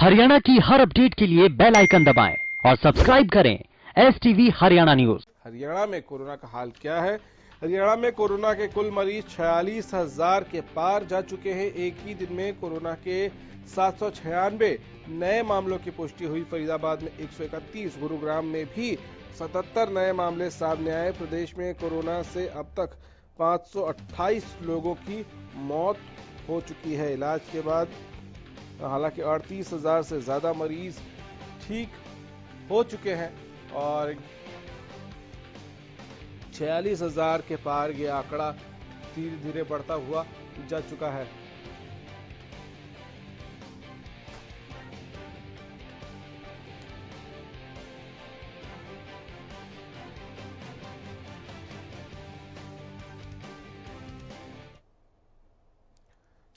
हरियाणा की हर अपडेट के लिए बेल आइकन दबाएं और सब्सक्राइब करें STV हरियाणा न्यूज। हरियाणा में कोरोना का हाल क्या है? हरियाणा में कोरोना के कुल मरीज 46,000 के पार जा चुके हैं। एक ही दिन में कोरोना के 796 नए मामलों की पुष्टि हुई। फरीदाबाद में 131, गुरुग्राम में भी 77 नए मामले सामने आए। प्रदेश में कोरोना से अब तक 528 लोगों की मौत हो चुकी है। इलाज के बाद हालांकि 38,000 से ज्यादा मरीज ठीक हो चुके हैं और 46,000 के पार ये आंकड़ा धीरे धीरे बढ़ता हुआ जा चुका है।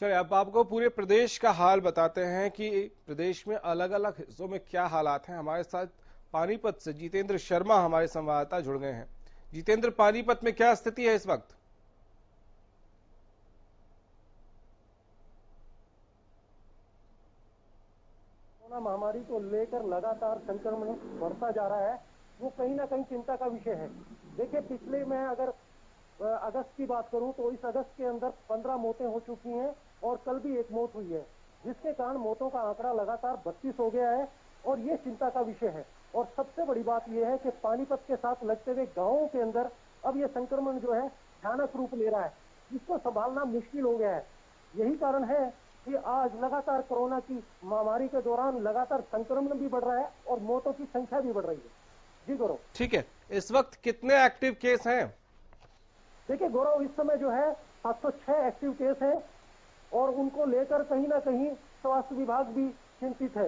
चलिए अब आपको पूरे प्रदेश का हाल बताते हैं कि प्रदेश में अलग अलग हिस्सों में क्या हालात हैं। हमारे साथ पानीपत से जितेंद्र शर्मा हमारे संवाददाता जुड़ गए हैं। जितेंद्र, पानीपत में क्या स्थिति है इस वक्त? कोरोना महामारी को लेकर लगातार संक्रमण बढ़ता जा रहा है, वो कहीं ना कहीं चिंता का विषय है। देखिए, पिछले मैं अगर अगस्त की बात करूं तो इस अगस्त के अंदर 15 मौतें हो चुकी हैं और कल भी एक मौत हुई है, जिसके कारण मौतों का आंकड़ा लगातार 32 हो गया है और ये चिंता का विषय है। और सबसे बड़ी बात यह है कि पानीपत के साथ लगते हुए गांवों के अंदर अब ये संक्रमण जो है भयानक रूप ले रहा है, जिसको संभालना मुश्किल हो गया है। यही कारण है कि आज लगातार कोरोना की महामारी के दौरान लगातार संक्रमण भी बढ़ रहा है और मौतों की संख्या भी बढ़ रही है। जी गौरव। ठीक है, इस वक्त कितने एक्टिव केस हैं? देखिए गौरव, इस समय जो है 706 एक्टिव केस हैं और उनको लेकर कहीं ना कहीं स्वास्थ्य विभाग भी चिंतित है।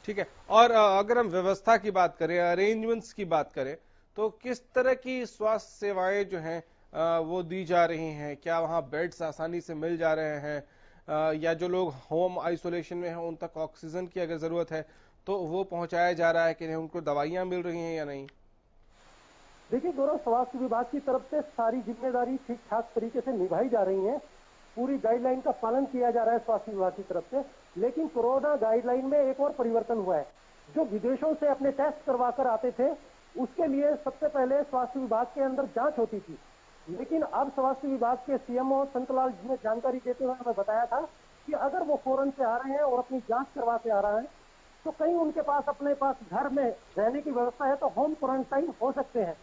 ठीक है, और अगर हम व्यवस्था की बात करें, अरेंजमेंट्स की बात करें, तो किस तरह की स्वास्थ्य सेवाएं जो हैं वो दी जा रही हैं? क्या वहां बेड्स आसानी से मिल जा रहे हैं या जो लोग होम आइसोलेशन में हैं उन तक ऑक्सीजन की अगर जरूरत है तो वो पहुंचाया जा रहा है कि नहीं? उनको दवाइयां मिल रही हैं या नहीं? देखिए गौरव, स्वास्थ्य विभाग की तरफ से सारी जिम्मेदारी ठीक ठाक तरीके से निभाई जा रही है। पूरी गाइडलाइन का पालन किया जा रहा है स्वास्थ्य विभाग की तरफ से। लेकिन कोरोना गाइडलाइन में एक और परिवर्तन हुआ है। जो विदेशों से अपने टेस्ट करवा कर आते थे, उसके लिए सबसे पहले स्वास्थ्य विभाग के अंदर जांच होती थी। लेकिन अब स्वास्थ्य विभाग के CMO संतलाल जी ने जानकारी देते हुए हमें बताया था कि अगर वो फॉरेन से आ रहे हैं और अपनी जांच करवा के आ रहे हैं तो कहीं उनके पास अपने पास घर में रहने की व्यवस्था है तो होम क्वारंटाइन हो सकते हैं।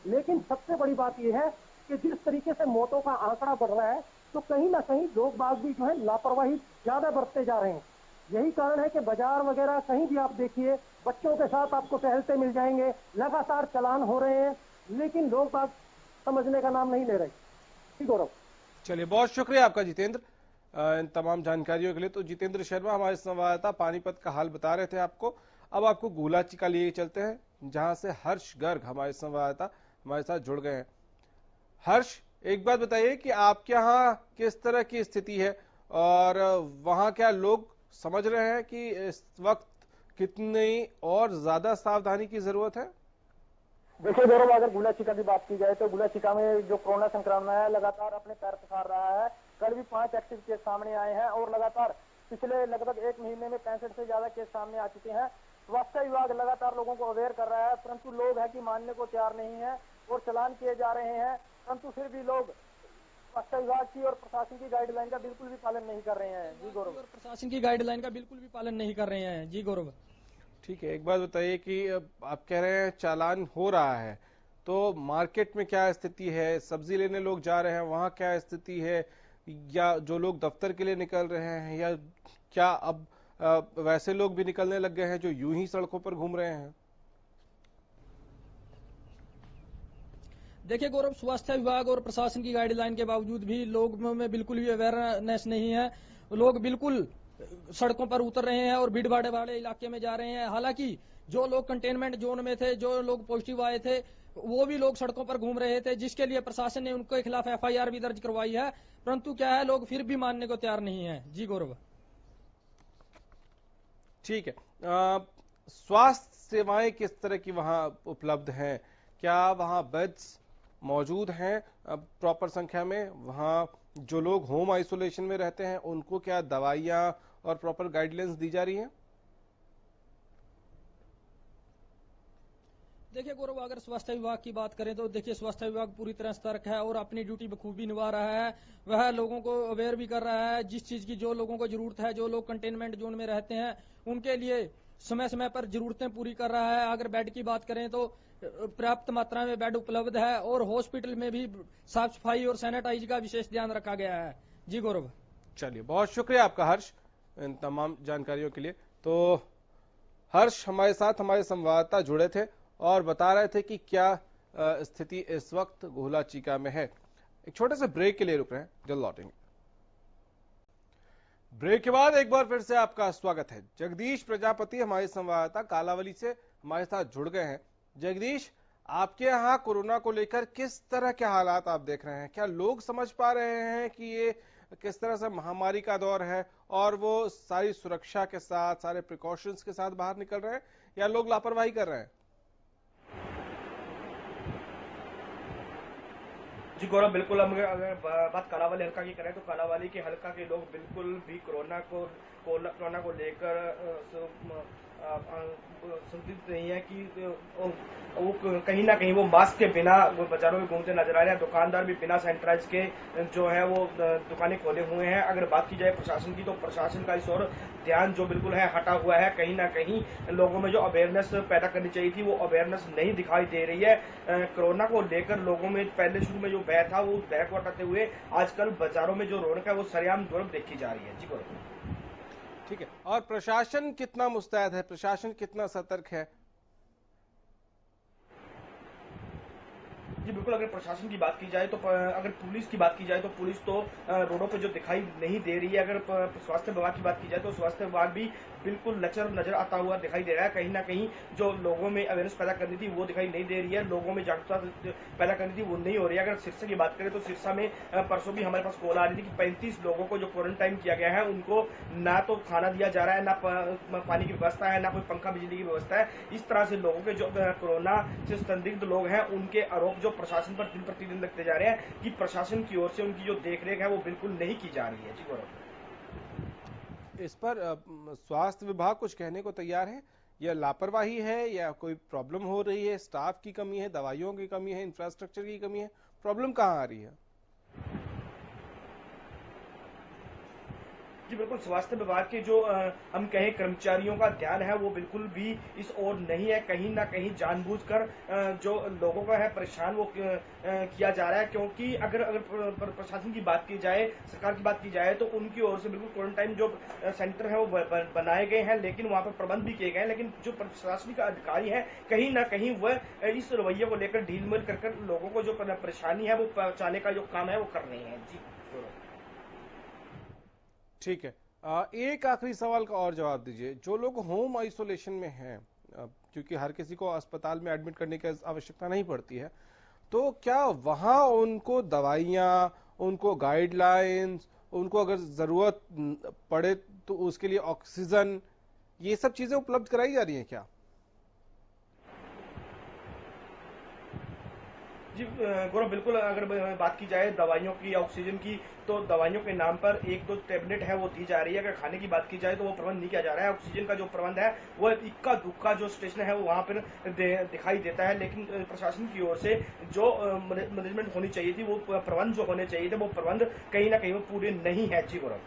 लेकिन सबसे बड़ी बात यह है कि जिस तरीके से मौतों का आंकड़ा बढ़ रहा है तो कहीं ना कहीं लोग बाग भी जो है लापरवाही ज्यादा बरतते जा रहे हैं। यही कारण है कि बाजार वगैरह कहीं भी आप देखिए, बच्चों के साथ आपको टहलते मिल जाएंगे, लगातार चालान हो रहे हैं, लेकिन लोग बाग समझने का नाम नहीं ले रहे। ठीक गौरव। चलिए, बहुत शुक्रिया आपका जितेंद्र इन तमाम जानकारियों के लिए। तो जितेंद्र शर्मा हमारे संवाददाता पानीपत का हाल बता रहे थे आपको। अब आपको गुलाची का लिए चलते हैं, जहां से हर्ष गर्ग हमारे संवाददाता हमारे साथ जुड़ गए हैं। हर्ष, एक बात बताइए कि आपके यहाँ किस तरह की स्थिति है और वहां क्या लोग समझ रहे हैं कि इस वक्त कितनी और ज्यादा सावधानी की जरूरत है? देखिए गौरव, अगर गुलाचिका की बात की जाए तो गुलाचिका में जो कोरोना संक्रमण है लगातार अपने पैर पसार रहा है। कल भी 5 एक्टिव केस सामने आए हैं और लगातार पिछले लगभग 1 महीने में 65 से ज्यादा केस सामने आ चुके हैं। स्वास्थ्य विभाग लगातार लोगों को अवेयर कर रहा है, परंतु लोग है कि मानने को तैयार नहीं है और चलान किए जा रहे हैं, परंतु फिर भी लोग स्वास्थ्य विभाग की और प्रशासन की गाइडलाइन का बिल्कुल भी पालन नहीं कर रहे हैं। जी गौरव। प्रशासन की गाइडलाइन का बिल्कुल भी पालन नहीं कर रहे हैं। जी गौरव। ठीक है, एक बात बताइए कि आप कह रहे हैं चालान हो रहा है, तो मार्केट में क्या स्थिति है? सब्जी लेने लोग जा रहे हैं, वहां क्या स्थिति है? या जो लोग दफ्तर के लिए निकल रहे हैं, या क्या अब वैसे लोग भी निकलने लग गए हैं जो यूं ही सड़कों पर घूम रहे हैं? देखिए गौरव, स्वास्थ्य विभाग और प्रशासन की गाइडलाइन के बावजूद भी लोगों में बिल्कुल भी अवेयरनेस नहीं है। लोग बिल्कुल सड़कों पर उतर रहे हैं और भीड़ भाड़ वाले इलाके में जा रहे हैं। हालांकि जो लोग कंटेनमेंट जोन में थे, जो लोग पॉजिटिव आए थे, वो भी लोग सड़कों पर घूम रहे थे, जिसके लिए प्रशासन ने उनके खिलाफ FIR भी दर्ज करवाई है, परंतु क्या है, लोग फिर भी मानने को तैयार नहीं है। जी गौरव। ठीक है, स्वास्थ्य सेवाएं किस तरह की वहां उपलब्ध हैं? क्या वहां बेड्स मौजूद हैं प्रॉपर संख्या में? वहां जो लोग होम आइसोलेशन में रहते हैं उनको क्या दवाइयां और प्रॉपर गाइडलाइंस दी जा रही हैं? देखिए गौरव, अगर स्वास्थ्य विभाग की बात करें तो देखिए स्वास्थ्य विभाग पूरी तरह सतर्क है और अपनी ड्यूटी बखूबी निभा रहा है। वह लोगों को अवेयर भी कर रहा है, जिस चीज की जो लोगों को जरूरत है, जो लोग कंटेनमेंट जोन में रहते हैं उनके लिए समय समय पर जरूरतें पूरी कर रहा है। अगर बेड की बात करें तो पर्याप्त मात्रा में बेड उपलब्ध है और हॉस्पिटल में भी साफ सफाई और सैनिटाइज का विशेष ध्यान रखा गया है। जी गौरव। चलिए, बहुत शुक्रिया आपका हर्ष इन तमाम जानकारियों के लिए। तो हर्ष हमारे साथ हमारे संवाददाता जुड़े थे और बता रहे थे कि क्या स्थिति इस वक्त गोहला चीका में है। एक छोटे से ब्रेक के लिए रुक रहे हैं, जल्द लौटेंगे। ब्रेक के बाद एक बार फिर से आपका स्वागत है। जगदीश प्रजापति हमारे संवाददाता कालावली से हमारे साथ जुड़ गए हैं। जगदीश, आपके यहाँ कोरोना को लेकर किस तरह के हालात आप देख रहे हैं? क्या लोग समझ पा रहे हैं कि ये किस तरह से महामारी का दौर है और वो सारी सुरक्षा के साथ, सारे प्रिकॉशंस के साथ बाहर निकल रहे हैं, या लोग लापरवाही कर रहे हैं? जी गौरव, बिल्कुल हम अगर बात कालावाली हल्का की करें तो कालावाली के हल्का के लोग बिल्कुल भी कोरोना को लेकर संदिग्ध नहीं है कि वो कहीं ना कहीं वो मास्क के बिना बाजारों में घूमते नजर आ रहे हैं। दुकानदार भी बिना सैनिटाइज के जो है वो दुकानें खोले हुए हैं। अगर बात की जाए प्रशासन की तो प्रशासन का इस ओर ध्यान जो बिल्कुल है हटा हुआ है। कहीं ना कहीं लोगों में जो अवेयरनेस पैदा करनी चाहिए थी वो अवेयरनेस नहीं दिखाई दे रही है। कोरोना को लेकर लोगों में पहले शुरू में जो भय था वो भय को हटाते हुए आजकल बाजारों में जो रौनक है वो सरेआम रौनक देखी जा रही है। जी गौरव। ठीक है, और प्रशासन कितना मुस्तैद है, प्रशासन कितना सतर्क है? जी बिल्कुल, अगर प्रशासन की बात की जाए तो अगर पुलिस की बात की जाए तो पुलिस तो रोडों पर जो दिखाई नहीं दे रही है। अगर स्वास्थ्य विभाग की बात की जाए तो स्वास्थ्य विभाग भी बिल्कुल लचर नजर आता हुआ दिखाई दे रहा है। कहीं ना कहीं जो लोगों में अवेयरनेस पैदा करनी थी वो दिखाई नहीं दे रही है, लोगों में जागरूकता पैदा करनी थी वो नहीं हो रही है। अगर सिरसा की बात करें तो सिरसा में परसों भी हमारे पास कॉल आ रही थी कि 35 लोगों को जो क्वारंटाइन किया गया है उनको ना तो खाना दिया जा रहा है, ना पानी की व्यवस्था है, ना कोई पंखा बिजली की व्यवस्था है। इस तरह से लोगों के जो कोरोना से संदिग्ध लोग हैं उनके आरोप जो प्रशासन पर दिन प्रतिदिन लगते जा रहे हैं कि प्रशासन की ओर से उनकी जो देखरेख है वो बिल्कुल नहीं की जा रही है। जी गौरव, इस पर स्वास्थ्य विभाग कुछ कहने को तैयार है? या लापरवाही है, या कोई प्रॉब्लम हो रही है, स्टाफ की कमी है, दवाइयों की कमी है, इंफ्रास्ट्रक्चर की कमी है? प्रॉब्लम कहाँ आ रही है? जी बिल्कुल, स्वास्थ्य विभाग के जो हम कहें कर्मचारियों का ध्यान है वो बिल्कुल भी इस ओर नहीं है। कहीं ना कहीं जानबूझकर जो लोगों का है परेशान वो किया जा रहा है। क्योंकि अगर प्रशासन की बात की जाए, सरकार की बात की जाए तो उनकी ओर से बिल्कुल क्वारंटाइन जो सेंटर है वो बनाए गए हैं, लेकिन वहां पर प्रबंध भी किए गए हैं। लेकिन जो प्रशासनिक अधिकारी है कहीं ना कहीं वह इस रवैये को लेकर ढील मिल कर लोगों को जो परेशानी है वो पहुंचाने का जो काम है वो कर रहे हैं। जी ठीक है, एक आखिरी सवाल का और जवाब दीजिए। जो लोग होम आइसोलेशन में हैं, क्योंकि हर किसी को अस्पताल में एडमिट करने की आवश्यकता नहीं पड़ती है, तो क्या वहां उनको दवाइयां, उनको गाइडलाइंस, उनको अगर जरूरत पड़े तो उसके लिए ऑक्सीजन, ये सब चीजें उपलब्ध कराई जा रही हैं क्या? जी गौरव, बिल्कुल, अगर बात की जाए दवाइयों की, ऑक्सीजन की, तो दवाइयों के नाम पर 1-2 टैबलेट है वो दी जा रही है। अगर खाने की बात की जाए तो वो प्रबंध नहीं किया जा रहा है। ऑक्सीजन का जो प्रबंध है वो इक्का दुक्का जो स्टेशन है वो वहां पर दिखाई देता है। लेकिन प्रशासन की ओर से जो मैनेजमेंट होनी चाहिए थी, वो प्रबंध जो होने चाहिए थे, वो प्रबंध कहीं ना कहीं वो पूरे नहीं है। जी गौरव।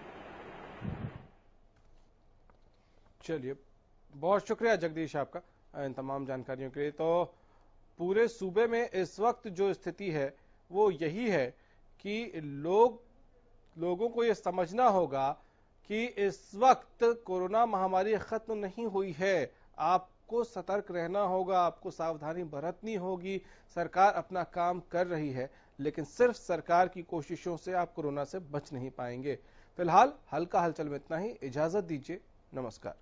चलिए, बहुत शुक्रिया जगदीश आपका इन तमाम जानकारियों के लिए। तो पूरे सूबे में इस वक्त जो स्थिति है वो यही है कि लोगों को ये समझना होगा कि इस वक्त कोरोना महामारी खत्म नहीं हुई है। आपको सतर्क रहना होगा, आपको सावधानी बरतनी होगी। सरकार अपना काम कर रही है, लेकिन सिर्फ सरकार की कोशिशों से आप कोरोना से बच नहीं पाएंगे। फिलहाल हल्का हलचल में इतना ही। इजाजत दीजिए, नमस्कार।